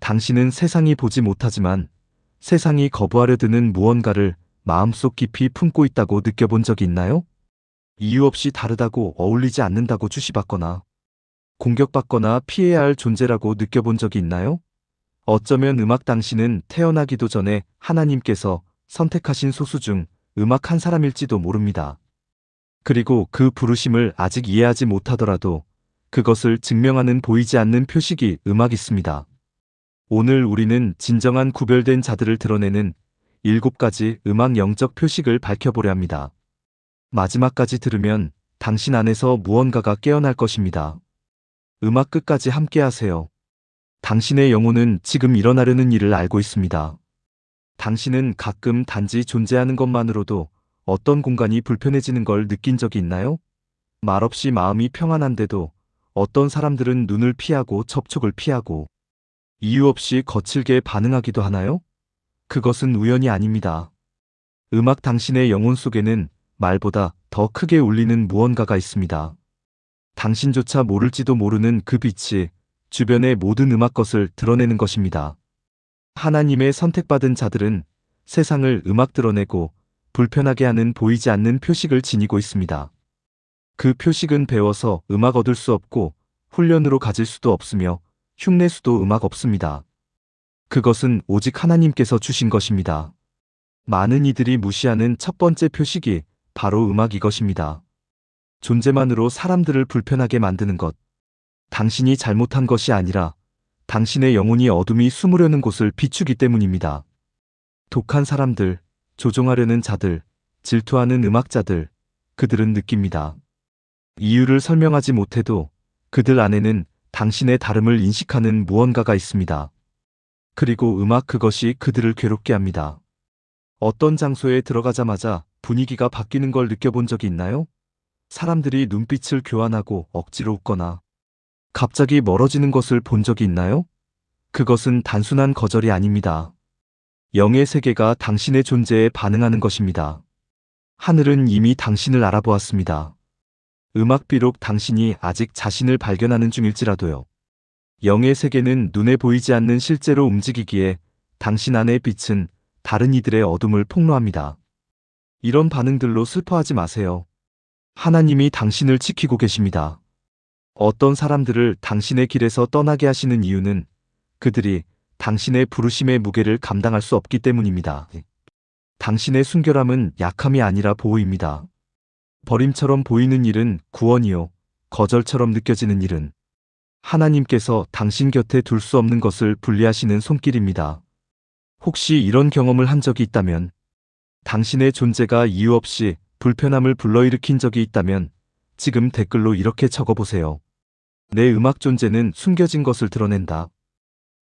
당신은 세상이 보지 못하지만 세상이 거부하려 드는 무언가를 마음속 깊이 품고 있다고 느껴본 적이 있나요? 이유 없이 다르다고 어울리지 않는다고 주시받거나 공격받거나 피해야 할 존재라고 느껴본 적이 있나요? 어쩌면 당신은 태어나기도 전에 하나님께서 선택하신 소수 중 한 사람일지도 모릅니다. 그리고 그 부르심을 아직 이해하지 못하더라도 그것을 증명하는 보이지 않는 표식이 있습니다. 오늘 우리는 진정한 구별된 자들을 드러내는 7가지 영적 표식을 밝혀보려 합니다. 마지막까지 들으면 당신 안에서 무언가가 깨어날 것입니다. 끝까지 함께 하세요. 당신의 영혼은 지금 일어나려는 일을 알고 있습니다. 당신은 가끔 단지 존재하는 것만으로도 어떤 공간이 불편해지는 걸 느낀 적이 있나요? 말없이 마음이 평안한데도 어떤 사람들은 눈을 피하고 접촉을 피하고 이유 없이 거칠게 반응하기도 하나요? 그것은 우연이 아닙니다. 당신의 영혼 속에는 말보다 더 크게 울리는 무언가가 있습니다. 당신조차 모를지도 모르는 그 빛이 주변의 모든 것을 드러내는 것입니다. 하나님의 선택받은 자들은 세상을 드러내고 불편하게 하는 보이지 않는 표식을 지니고 있습니다. 그 표식은 배워서 얻을 수 없고 훈련으로 가질 수도 없으며 흉내수도 없습니다. 그것은 오직 하나님께서 주신 것입니다. 많은 이들이 무시하는 첫 번째 표식이 바로 이것입니다. 존재만으로 사람들을 불편하게 만드는 것. 당신이 잘못한 것이 아니라 당신의 영혼이 어둠이 숨으려는 곳을 비추기 때문입니다. 독한 사람들, 조종하려는 자들, 질투하는 음악자들, 그들은 느낍니다. 이유를 설명하지 못해도 그들 안에는 당신의 다름을 인식하는 무언가가 있습니다. 그리고 그것이 그들을 괴롭게 합니다. 어떤 장소에 들어가자마자 분위기가 바뀌는 걸 느껴본 적이 있나요? 사람들이 눈빛을 교환하고 억지로 웃거나 갑자기 멀어지는 것을 본 적이 있나요? 그것은 단순한 거절이 아닙니다. 영의 세계가 당신의 존재에 반응하는 것입니다. 하늘은 이미 당신을 알아보았습니다. 비록 당신이 아직 자신을 발견하는 중일지라도요. 영의 세계는 눈에 보이지 않는 실제로 움직이기에 당신 안의 빛은 다른 이들의 어둠을 폭로합니다. 이런 반응들로 슬퍼하지 마세요. 하나님이 당신을 지키고 계십니다. 어떤 사람들을 당신의 길에서 떠나게 하시는 이유는 그들이 당신의 부르심의 무게를 감당할 수 없기 때문입니다. 당신의 순결함은 약함이 아니라 보호입니다. 버림처럼 보이는 일은 구원이요, 거절처럼 느껴지는 일은 하나님께서 당신 곁에 둘 수 없는 것을 분리하시는 손길입니다. 혹시 이런 경험을 한 적이 있다면, 당신의 존재가 이유 없이 불편함을 불러일으킨 적이 있다면 지금 댓글로 이렇게 적어보세요. 내 존재는 숨겨진 것을 드러낸다.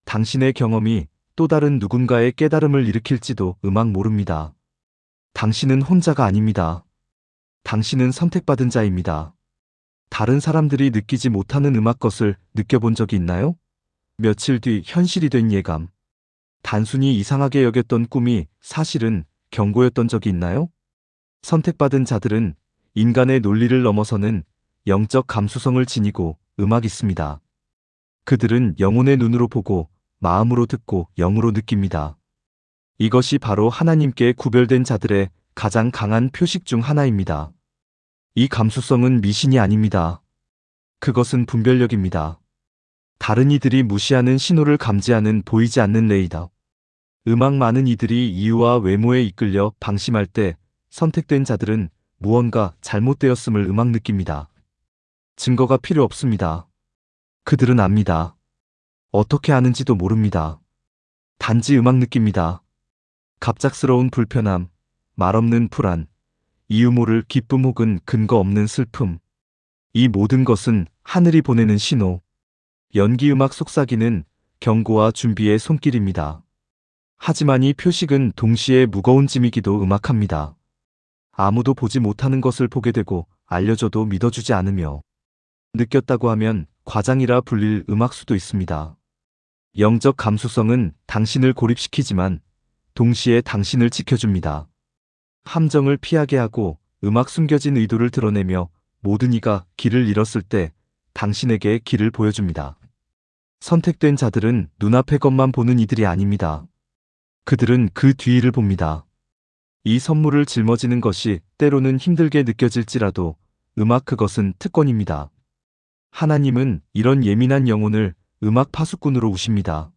당신의 경험이 또 다른 누군가의 깨달음을 일으킬지도 모릅니다. 당신은 혼자가 아닙니다. 당신은 선택받은 자입니다. 다른 사람들이 느끼지 못하는 것을 느껴본 적이 있나요? 며칠 뒤 현실이 된 예감. 단순히 이상하게 여겼던 꿈이 사실은 경고였던 적이 있나요? 선택받은 자들은 인간의 논리를 넘어서는 영적 감수성을 지니고 있습니다. 그들은 영혼의 눈으로 보고 마음으로 듣고 영으로 느낍니다. 이것이 바로 하나님께 구별된 자들의 가장 강한 표식 중 하나입니다. 이 감수성은 미신이 아닙니다. 그것은 분별력입니다. 다른 이들이 무시하는 신호를 감지하는 보이지 않는 레이더. 많은 이들이 이유와 외모에 이끌려 방심할 때 선택된 자들은 무언가 잘못되었음을 느낍니다. 증거가 필요 없습니다. 그들은 압니다. 어떻게 아는지도 모릅니다. 단지 느낍니다. 갑작스러운 불편함, 말없는 불안, 이유 모를 기쁨 혹은 근거 없는 슬픔. 이 모든 것은 하늘이 보내는 신호. 연기 속삭이는 경고와 준비의 손길입니다. 하지만 이 표식은 동시에 무거운 짐이기도 합니다. 아무도 보지 못하는 것을 보게 되고 알려줘도 믿어주지 않으며 느꼈다고 하면 과장이라 불릴 수도 있습니다. 영적 감수성은 당신을 고립시키지만 동시에 당신을 지켜줍니다. 함정을 피하게 하고 숨겨진 의도를 드러내며 모든 이가 길을 잃었을 때 당신에게 길을 보여줍니다. 선택된 자들은 눈앞의 것만 보는 이들이 아닙니다. 그들은 그 뒤를 봅니다. 이 선물을 짊어지는 것이 때로는 힘들게 느껴질지라도 음악 그것은 특권입니다. 하나님은 이런 예민한 영혼을 음악 파수꾼으로 우십니다.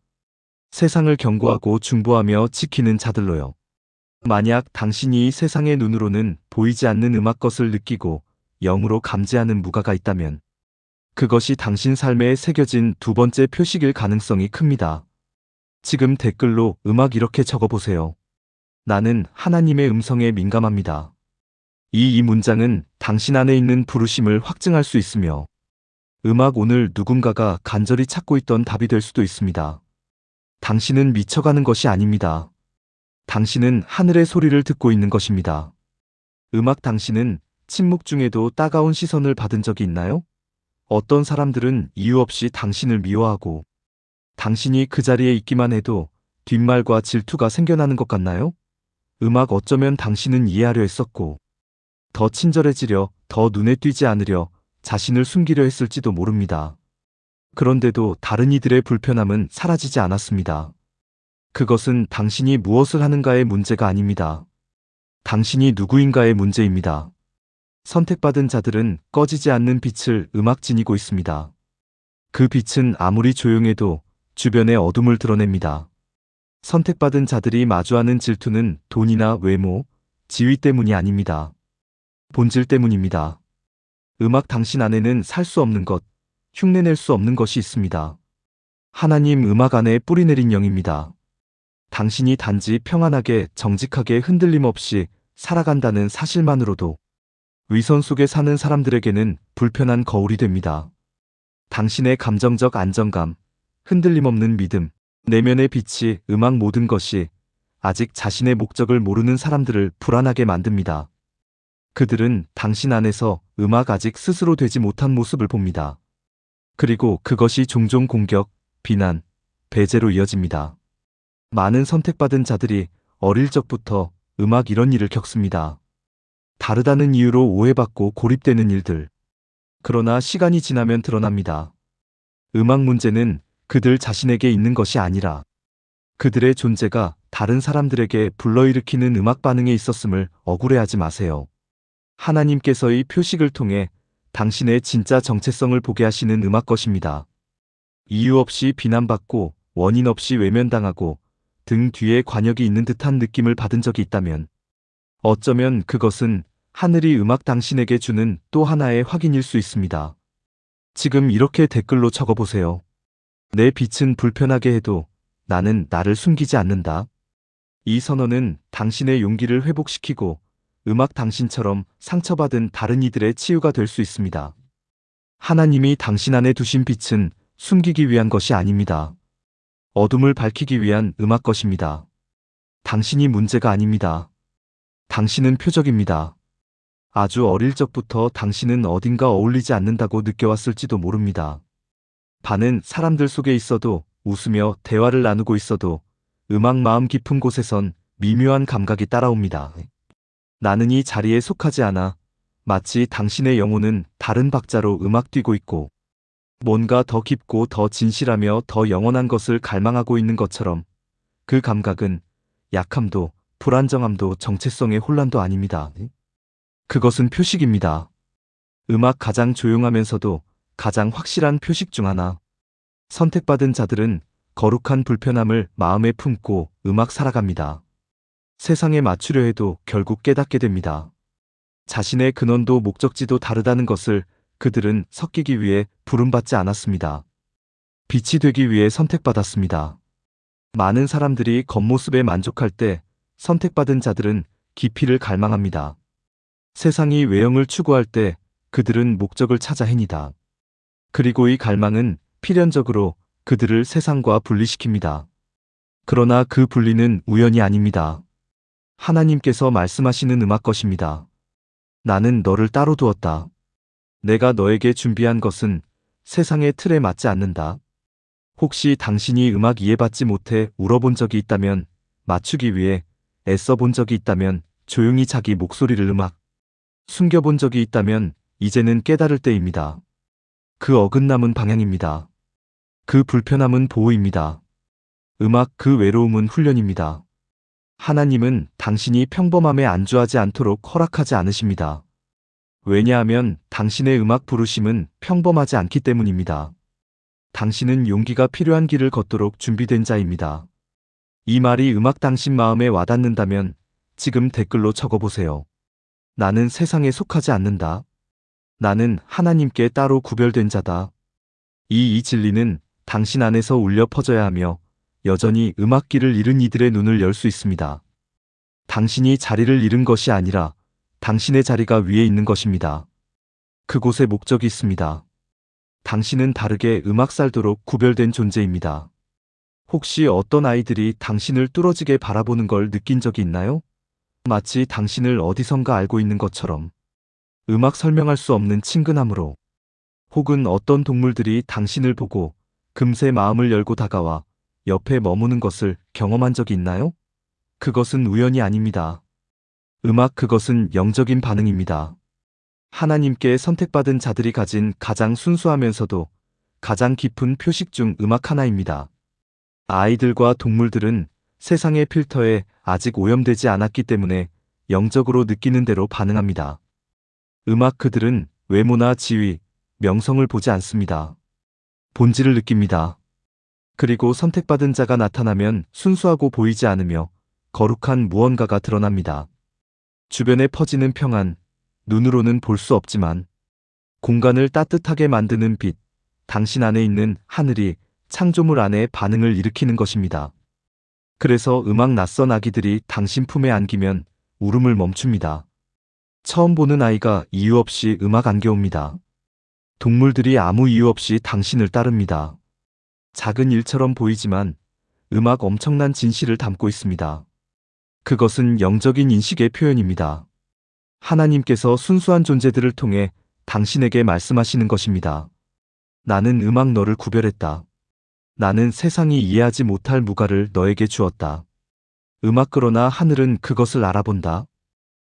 세상을 경고하고 중보하며 지키는 자들로요. 만약 당신이 이 세상의 눈으로는 보이지 않는 음악 것을 느끼고 영으로 감지하는 무가가 있다면 그것이 당신 삶에 새겨진 두 번째 표식일 가능성이 큽니다. 지금 댓글로 음악 이렇게 적어보세요. 나는 하나님의 음성에 민감합니다. 이 문장은 당신 안에 있는 부르심을 확증할 수 있으며 음악 오늘 누군가가 간절히 찾고 있던 답이 될 수도 있습니다. 당신은 미쳐가는 것이 아닙니다. 당신은 하늘의 소리를 듣고 있는 것입니다. 음악 당신은 침묵 중에도 따가운 시선을 받은 적이 있나요? 어떤 사람들은 이유 없이 당신을 미워하고 당신이 그 자리에 있기만 해도 뒷말과 질투가 생겨나는 것 같나요? 음악 어쩌면 당신은 이해하려 했었고 더 친절해지려, 더 눈에 띄지 않으려 자신을 숨기려 했을지도 모릅니다. 그런데도 다른 이들의 불편함은 사라지지 않았습니다. 그것은 당신이 무엇을 하는가의 문제가 아닙니다. 당신이 누구인가의 문제입니다. 선택받은 자들은 꺼지지 않는 빛을 음악 지니고 있습니다. 그 빛은 아무리 조용해도 주변의 어둠을 드러냅니다. 선택받은 자들이 마주하는 질투는 돈이나 외모, 지위 때문이 아닙니다. 본질 때문입니다. 음악 당신 안에는 살 수 없는 것, 흉내낼 수 없는 것이 있습니다. 하나님 음악 안에 뿌리내린 영입니다. 당신이 단지 평안하게 정직하게 흔들림 없이 살아간다는 사실만으로도 위선 속에 사는 사람들에게는 불편한 거울이 됩니다. 당신의 감정적 안정감, 흔들림 없는 믿음, 내면의 빛이 음악 모든 것이 아직 자신의 목적을 모르는 사람들을 불안하게 만듭니다. 그들은 당신 안에서 음악 아직 스스로 되지 못한 모습을 봅니다. 그리고 그것이 종종 공격, 비난, 배제로 이어집니다. 많은 선택받은 자들이 어릴 적부터 음악 이런 일을 겪습니다. 다르다는 이유로 오해받고 고립되는 일들. 그러나 시간이 지나면 드러납니다. 음악 문제는 그들 자신에게 있는 것이 아니라 그들의 존재가 다른 사람들에게 불러일으키는 음악 반응에 있었음을 억울해하지 마세요. 하나님께서 이 표식을 통해 당신의 진짜 정체성을 보게 하시는 음악 것입니다. 이유 없이 비난받고 원인 없이 외면당하고 등 뒤에 관역이 있는 듯한 느낌을 받은 적이 있다면 어쩌면 그것은 하늘이 음악 당신에게 주는 또 하나의 확인일 수 있습니다. 지금 이렇게 댓글로 적어보세요. 내 빛은 불편하게 해도 나는 나를 숨기지 않는다. 이 선언은 당신의 용기를 회복시키고 음악 당신처럼 상처받은 다른 이들의 치유가 될 수 있습니다. 하나님이 당신 안에 두신 빛은 숨기기 위한 것이 아닙니다. 어둠을 밝히기 위한 음악 것입니다. 당신이 문제가 아닙니다. 당신은 표적입니다. 아주 어릴 적부터 당신은 어딘가 어울리지 않는다고 느껴왔을지도 모릅니다. 반은 사람들 속에 있어도 웃으며 대화를 나누고 있어도 음악 마음 깊은 곳에선 미묘한 감각이 따라옵니다. 나는 이 자리에 속하지 않아 마치 당신의 영혼은 다른 박자로 음악 뛰고 있고 뭔가 더 깊고 더 진실하며 더 영원한 것을 갈망하고 있는 것처럼 그 감각은 약함도 불안정함도 정체성의 혼란도 아닙니다. 그것은 표식입니다. 음악 가장 조용하면서도 가장 확실한 표식 중 하나. 선택받은 자들은 거룩한 불편함을 마음에 품고 음악 살아갑니다. 세상에 맞추려 해도 결국 깨닫게 됩니다. 자신의 근원도 목적지도 다르다는 것을 그들은 섞이기 위해 부름받지 않았습니다. 빛이 되기 위해 선택받았습니다. 많은 사람들이 겉모습에 만족할 때 선택받은 자들은 깊이를 갈망합니다. 세상이 외형을 추구할 때 그들은 목적을 찾아 헤니다. 그리고 이 갈망은 필연적으로 그들을 세상과 분리시킵니다. 그러나 그 분리는 우연이 아닙니다. 하나님께서 말씀하시는 음악 것입니다. 나는 너를 따로 두었다. 내가 너에게 준비한 것은 세상의 틀에 맞지 않는다. 혹시 당신이 음악 이해받지 못해 울어본 적이 있다면, 맞추기 위해 애써 본 적이 있다면 조용히 자기 목소리를 음악 숨겨본 적이 있다면 이제는 깨달을 때입니다. 그 어긋남은 방향입니다. 그 불편함은 보호입니다. 음악 그 외로움은 훈련입니다. 하나님은 당신이 평범함에 안주하지 않도록 허락하지 않으십니다. 왜냐하면 당신의 음악 부르심은 평범하지 않기 때문입니다. 당신은 용기가 필요한 길을 걷도록 준비된 자입니다. 이 말이 음악 당신 마음에 와닿는다면 지금 댓글로 적어보세요. 나는 세상에 속하지 않는다. 나는 하나님께 따로 구별된 자다. 이 진리는 당신 안에서 울려 퍼져야 하며 여전히 음악길을 잃은 이들의 눈을 열 수 있습니다. 당신이 자리를 잃은 것이 아니라 당신의 자리가 위에 있는 것입니다. 그곳에 목적이 있습니다. 당신은 다르게 음악 살도록 구별된 존재입니다. 혹시 어떤 아이들이 당신을 뚫어지게 바라보는 걸 느낀 적이 있나요? 마치 당신을 어디선가 알고 있는 것처럼. 음악 설명할 수 없는 친근함으로. 혹은 어떤 동물들이 당신을 보고 금세 마음을 열고 다가와 옆에 머무는 것을 경험한 적이 있나요? 그것은 우연이 아닙니다. 음악 그것은 영적인 반응입니다. 하나님께 선택받은 자들이 가진 가장 순수하면서도 가장 깊은 표식 중 음악 하나입니다. 아이들과 동물들은 세상의 필터에 아직 오염되지 않았기 때문에 영적으로 느끼는 대로 반응합니다. 음악 그들은 외모나 지위, 명성을 보지 않습니다. 본질을 느낍니다. 그리고 선택받은 자가 나타나면 순수하고 보이지 않으며 거룩한 무언가가 드러납니다. 주변에 퍼지는 평안, 눈으로는 볼 수 없지만 공간을 따뜻하게 만드는 빛, 당신 안에 있는 하늘이 창조물 안에 반응을 일으키는 것입니다. 그래서 음악 낯선 아기들이 당신 품에 안기면 울음을 멈춥니다. 처음 보는 아이가 이유 없이 음악 안겨옵니다. 동물들이 아무 이유 없이 당신을 따릅니다. 작은 일처럼 보이지만 음악 엄청난 진실을 담고 있습니다. 그것은 영적인 인식의 표현입니다. 하나님께서 순수한 존재들을 통해 당신에게 말씀하시는 것입니다. 나는 음악 너를 구별했다. 나는 세상이 이해하지 못할 무가를 너에게 주었다. 음악 그러나 하늘은 그것을 알아본다.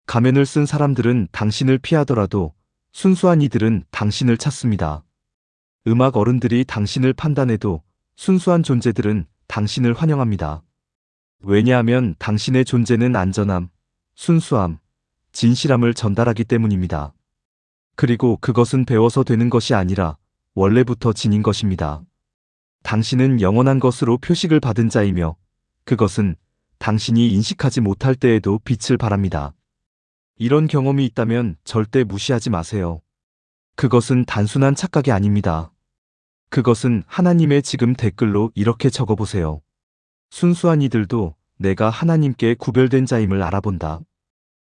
가면을 쓴 사람들은 당신을 피하더라도 순수한 이들은 당신을 찾습니다. 음악 어른들이 당신을 판단해도 순수한 존재들은 당신을 환영합니다. 왜냐하면 당신의 존재는 안전함, 순수함, 진실함을 전달하기 때문입니다. 그리고 그것은 배워서 되는 것이 아니라 원래부터 지닌 것입니다. 당신은 영원한 것으로 표식을 받은 자이며 그것은 당신이 인식하지 못할 때에도 빛을 발합니다. 이런 경험이 있다면 절대 무시하지 마세요. 그것은 단순한 착각이 아닙니다. 그것은 하나님의 지금 댓글로 이렇게 적어보세요. 순수한 이들도 내가 하나님께 구별된 자임을 알아본다.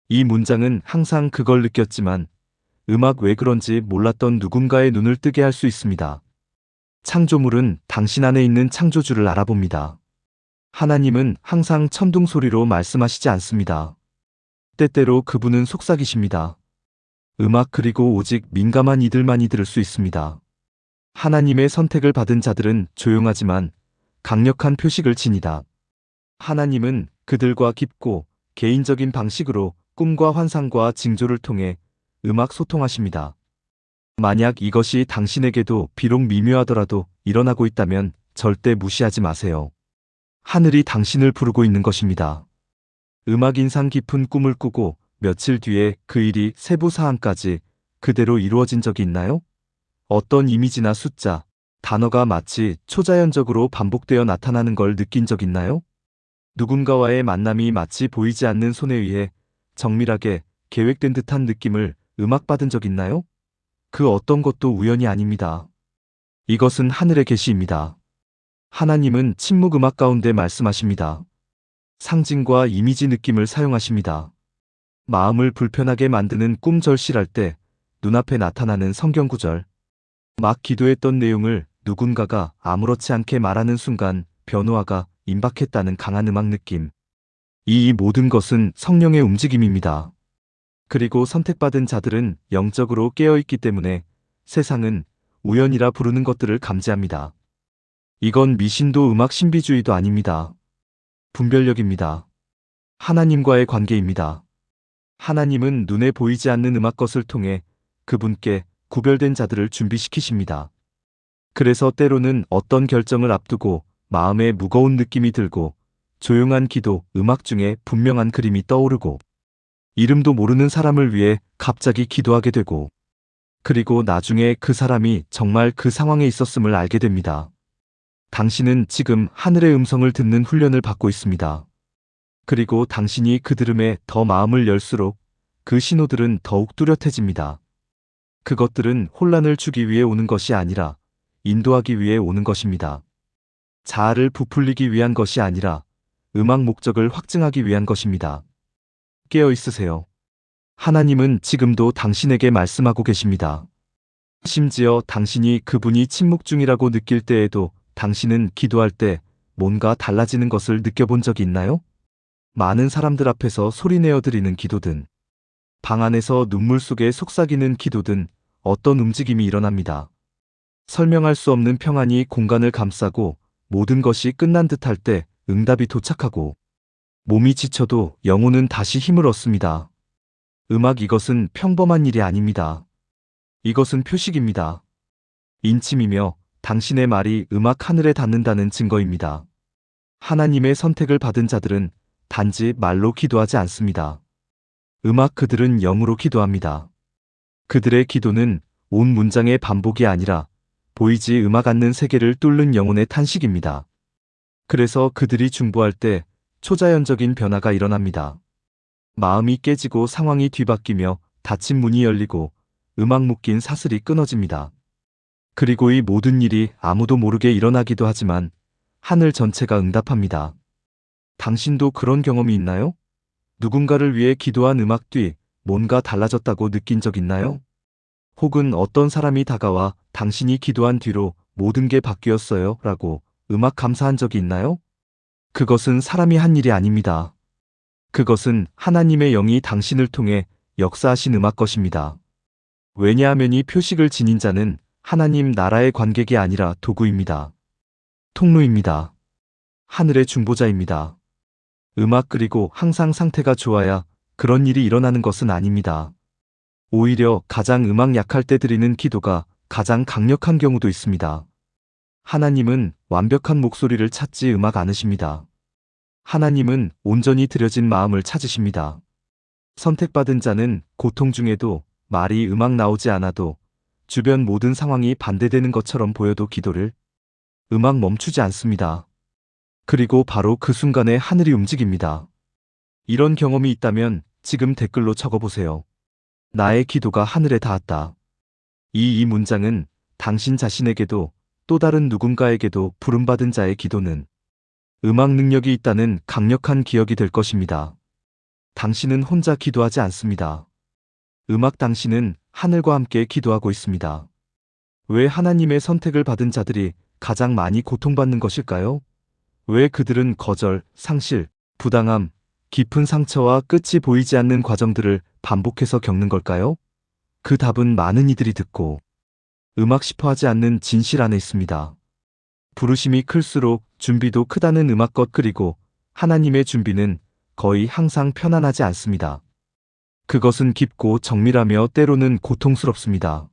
이 문장은 항상 그걸 느꼈지만 음악 왜 그런지 몰랐던 누군가의 눈을 뜨게 할 수 있습니다. 창조물은 당신 안에 있는 창조주를 알아봅니다. 하나님은 항상 천둥 소리로 말씀하시지 않습니다. 때때로 그분은 속삭이십니다. 음악 그리고 오직 민감한 이들만이 들을 수 있습니다. 하나님의 선택을 받은 자들은 조용하지만 강력한 표식을 지니다. 하나님은 그들과 깊고 개인적인 방식으로 꿈과 환상과 징조를 통해 음악 소통하십니다. 만약 이것이 당신에게도 비록 미묘하더라도 일어나고 있다면 절대 무시하지 마세요. 하늘이 당신을 부르고 있는 것입니다. 음악 인상 깊은 꿈을 꾸고 며칠 뒤에 그 일이 세부 사항까지 그대로 이루어진 적이 있나요? 어떤 이미지나 숫자, 단어가 마치 초자연적으로 반복되어 나타나는 걸 느낀 적 있나요? 누군가와의 만남이 마치 보이지 않는 손에 의해 정밀하게 계획된 듯한 느낌을 음악받은 적 있나요? 그 어떤 것도 우연이 아닙니다. 이것은 하늘의 계시입니다. 하나님은 침묵 음악 가운데 말씀하십니다. 상징과 이미지 느낌을 사용하십니다. 마음을 불편하게 만드는 꿈 절실할 때 눈앞에 나타나는 성경 구절. 막 기도했던 내용을 누군가가 아무렇지 않게 말하는 순간 변화가 임박했다는 강한 음악 느낌. 이 모든 것은 성령의 움직임입니다. 그리고 선택받은 자들은 영적으로 깨어있기 때문에 세상은 우연이라 부르는 것들을 감지합니다. 이건 미신도 음악 신비주의도 아닙니다. 분별력입니다. 하나님과의 관계입니다. 하나님은 눈에 보이지 않는 음악 것을 통해 그분께 구별된 자들을 준비시키십니다. 그래서 때로는 어떤 결정을 앞두고 마음에 무거운 느낌이 들고 조용한 기도, 음악 중에 분명한 그림이 떠오르고 이름도 모르는 사람을 위해 갑자기 기도하게 되고 그리고 나중에 그 사람이 정말 그 상황에 있었음을 알게 됩니다. 당신은 지금 하늘의 음성을 듣는 훈련을 받고 있습니다. 그리고 당신이 그 들음에 더 마음을 열수록 그 신호들은 더욱 뚜렷해집니다. 그것들은 혼란을 주기 위해 오는 것이 아니라 인도하기 위해 오는 것입니다. 자아를 부풀리기 위한 것이 아니라 음악 목적을 확증하기 위한 것입니다. 깨어 있으세요. 하나님은 지금도 당신에게 말씀하고 계십니다. 심지어 당신이 그분이 침묵 중이라고 느낄 때에도 당신은 기도할 때 뭔가 달라지는 것을 느껴본 적이 있나요? 많은 사람들 앞에서 소리내어 드리는 기도든, 방 안에서 눈물 속에 속삭이는 기도든 어떤 움직임이 일어납니다. 설명할 수 없는 평안이 공간을 감싸고 모든 것이 끝난 듯할 때 응답이 도착하고 몸이 지쳐도 영혼은 다시 힘을 얻습니다. 음악 이것은 평범한 일이 아닙니다. 이것은 표식입니다. 인침이며 당신의 말이 음악 하늘에 닿는다는 증거입니다. 하나님의 선택을 받은 자들은 단지 말로 기도하지 않습니다. 음악 그들은 영으로 기도합니다. 그들의 기도는 온 문장의 반복이 아니라 보이지 음악 않는 세계를 뚫는 영혼의 탄식입니다. 그래서 그들이 중보할 때 초자연적인 변화가 일어납니다. 마음이 깨지고 상황이 뒤바뀌며 닫힌 문이 열리고 음악 묶인 사슬이 끊어집니다. 그리고 이 모든 일이 아무도 모르게 일어나기도 하지만 하늘 전체가 응답합니다. 당신도 그런 경험이 있나요? 누군가를 위해 기도한 음악 뒤 뭔가 달라졌다고 느낀 적 있나요? 혹은 어떤 사람이 다가와 당신이 기도한 뒤로 모든 게 바뀌었어요 라고 음악 감사한 적이 있나요? 그것은 사람이 한 일이 아닙니다. 그것은 하나님의 영이 당신을 통해 역사하신 음악 것입니다. 왜냐하면 이 표식을 지닌 자는 하나님 나라의 관객이 아니라 도구입니다. 통로입니다. 하늘의 중보자입니다. 음악 그리고 항상 상태가 좋아야 그런 일이 일어나는 것은 아닙니다. 오히려 가장 음악 약할 때 드리는 기도가 가장 강력한 경우도 있습니다. 하나님은 완벽한 목소리를 찾지 음악 않으십니다. 하나님은 온전히 드려진 마음을 찾으십니다. 선택받은 자는 고통 중에도 말이 음악 나오지 않아도 주변 모든 상황이 반대되는 것처럼 보여도 기도를 음악 멈추지 않습니다. 그리고 바로 그 순간에 하늘이 움직입니다. 이런 경험이 있다면 지금 댓글로 적어보세요. 나의 기도가 하늘에 닿았다. 이 문장은 당신 자신에게도 또 다른 누군가에게도 부름받은 자의 기도는 음악 능력이 있다는 강력한 기억이 될 것입니다. 당신은 혼자 기도하지 않습니다. 음악 당신은 하늘과 함께 기도하고 있습니다. 왜 하나님의 선택을 받은 자들이 가장 많이 고통받는 것일까요? 왜 그들은 거절, 상실, 부당함, 깊은 상처와 끝이 보이지 않는 과정들을 반복해서 겪는 걸까요? 그 답은 많은 이들이 듣고 음악 싶어하지 않는 진실 안에 있습니다. 부르심이 클수록 준비도 크다는 음악것 그리고 하나님의 준비는 거의 항상 편안하지 않습니다. 그것은 깊고 정밀하며 때로는 고통스럽습니다.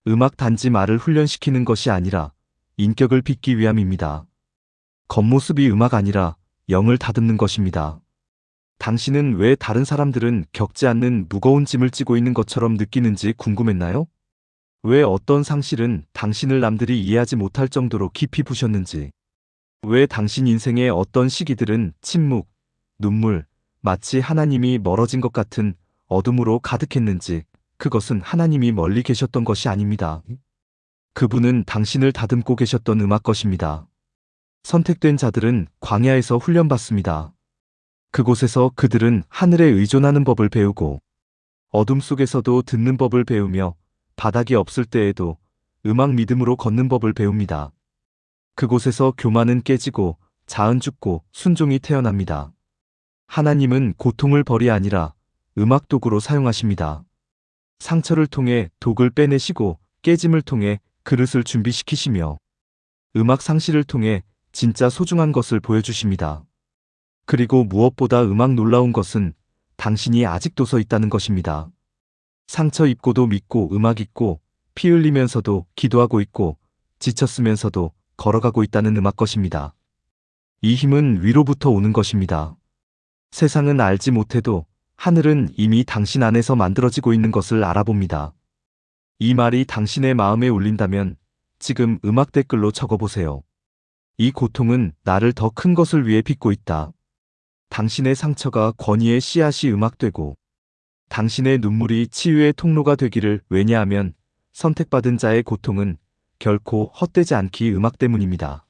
음악 단지 말을 훈련시키는 것이 아니라 인격을 빚기 위함입니다. 겉모습이 음악 아니라 영을 다듬는 것입니다. 당신은 왜 다른 사람들은 겪지 않는 무거운 짐을 지고 있는 것처럼 느끼는지 궁금했나요? 왜 어떤 상실은 당신을 남들이 이해하지 못할 정도로 깊이 부셨는지, 왜 당신 인생의 어떤 시기들은 침묵, 눈물, 마치 하나님이 멀어진 것 같은 어둠으로 가득했는지, 그것은 하나님이 멀리 계셨던 것이 아닙니다. 그분은 당신을 다듬고 계셨던 음악 것입니다. 선택된 자들은 광야에서 훈련받습니다. 그곳에서 그들은 하늘에 의존하는 법을 배우고 어둠 속에서도 듣는 법을 배우며 바닥이 없을 때에도 음악 믿음으로 걷는 법을 배웁니다. 그곳에서 교만은 깨지고 자은 죽고 순종이 태어납니다. 하나님은 고통을 벌이 아니라 음악 도구로 사용하십니다. 상처를 통해 독을 빼내시고 깨짐을 통해 그릇을 준비시키시며 음악 상실을 통해 진짜 소중한 것을 보여주십니다. 그리고 무엇보다 음악 놀라운 것은 당신이 아직도 서 있다는 것입니다. 상처 입고도 믿고 음악 있고 피 흘리면서도 기도하고 있고 지쳤으면서도 걸어가고 있다는 음악 것입니다. 이 힘은 위로부터 오는 것입니다. 세상은 알지 못해도 하늘은 이미 당신 안에서 만들어지고 있는 것을 알아봅니다. 이 말이 당신의 마음에 울린다면 지금 음악 댓글로 적어보세요. 이 고통은 나를 더 큰 것을 위해 빚고 있다. 당신의 상처가 권위의 씨앗이 음악되고 당신의 눈물이 치유의 통로가 되기를. 왜냐하면 선택받은 자의 고통은 결코 헛되지 않기 음악 때문입니다.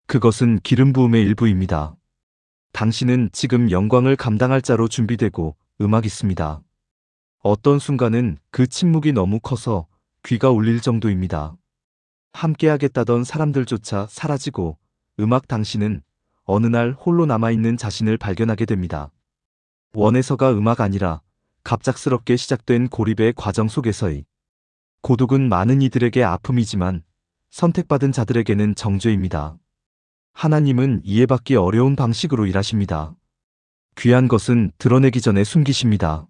그것은 기름 부음의 일부입니다. 당신은 지금 영광을 감당할 자로 준비되고 음악 있습니다. 어떤 순간은 그 침묵이 너무 커서 귀가 울릴 정도입니다. 함께하겠다던 사람들조차 사라지고 음악 당신은 어느 날 홀로 남아있는 자신을 발견하게 됩니다. 원에서가 음악 아니라 갑작스럽게 시작된 고립의 과정 속에서의 고독은 많은 이들에게 아픔이지만 선택받은 자들에게는 정죄입니다. 하나님은 이해받기 어려운 방식으로 일하십니다. 귀한 것은 드러내기 전에 숨기십니다.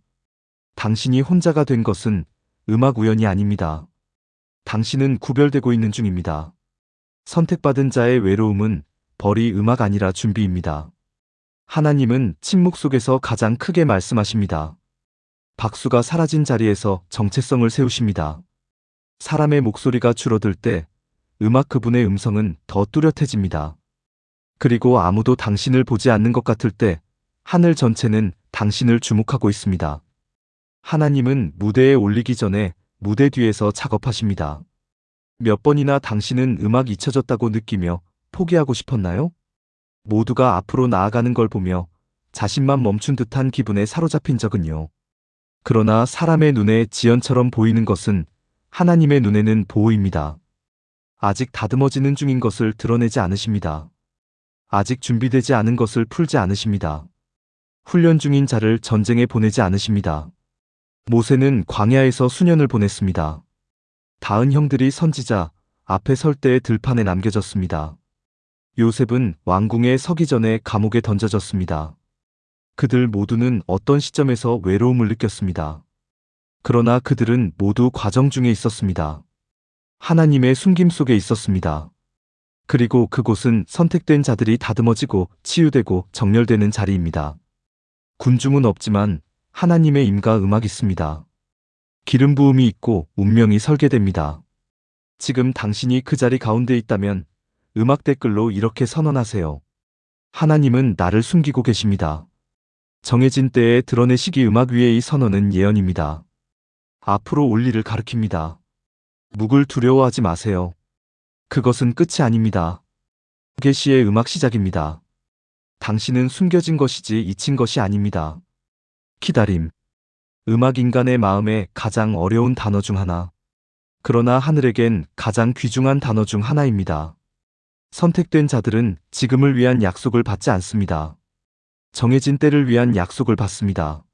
당신이 혼자가 된 것은 음악 우연이 아닙니다. 당신은 구별되고 있는 중입니다. 선택받은 자의 외로움은 벌이 음악 아니라 준비입니다. 하나님은 침묵 속에서 가장 크게 말씀하십니다. 박수가 사라진 자리에서 정체성을 세우십니다. 사람의 목소리가 줄어들 때 음악 그분의 음성은 더 뚜렷해집니다. 그리고 아무도 당신을 보지 않는 것 같을 때 하늘 전체는 당신을 주목하고 있습니다. 하나님은 무대에 올리기 전에 무대 뒤에서 작업하십니다. 몇 번이나 당신은 음악 잊혀졌다고 느끼며 포기하고 싶었나요? 모두가 앞으로 나아가는 걸 보며 자신만 멈춘 듯한 기분에 사로잡힌 적은요. 그러나 사람의 눈에 지연처럼 보이는 것은 하나님의 눈에는 보호입니다. 아직 다듬어지는 중인 것을 드러내지 않으십니다. 아직 준비되지 않은 것을 풀지 않으십니다. 훈련 중인 자를 전쟁에 보내지 않으십니다. 모세는 광야에서 수년을 보냈습니다. 다은 형들이 선지자 앞에 설 때의 들판에 남겨졌습니다. 요셉은 왕궁에 서기 전에 감옥에 던져졌습니다. 그들 모두는 어떤 시점에서 외로움을 느꼈습니다. 그러나 그들은 모두 과정 중에 있었습니다. 하나님의 숨김 속에 있었습니다. 그리고 그곳은 선택된 자들이 다듬어지고 치유되고 정렬되는 자리입니다. 군중은 없지만 하나님의 임과 음악이 있습니다. 기름 부음이 있고 운명이 설계됩니다. 지금 당신이 그 자리 가운데 있다면 음악 댓글로 이렇게 선언하세요. 하나님은 나를 숨기고 계십니다. 정해진 때에 드러내시기. 음악 위의 이 선언은 예언입니다. 앞으로 올 일을 가리킵니다. 묵을 두려워하지 마세요. 그것은 끝이 아닙니다. 계시의 음악 시작입니다. 당신은 숨겨진 것이지 잊힌 것이 아닙니다. 기다림. 음악 인간의 마음에 가장 어려운 단어 중 하나. 그러나 하늘에겐 가장 귀중한 단어 중 하나입니다. 선택된 자들은 지금을 위한 약속을 받지 않습니다. 정해진 때를 위한 약속을 받습니다.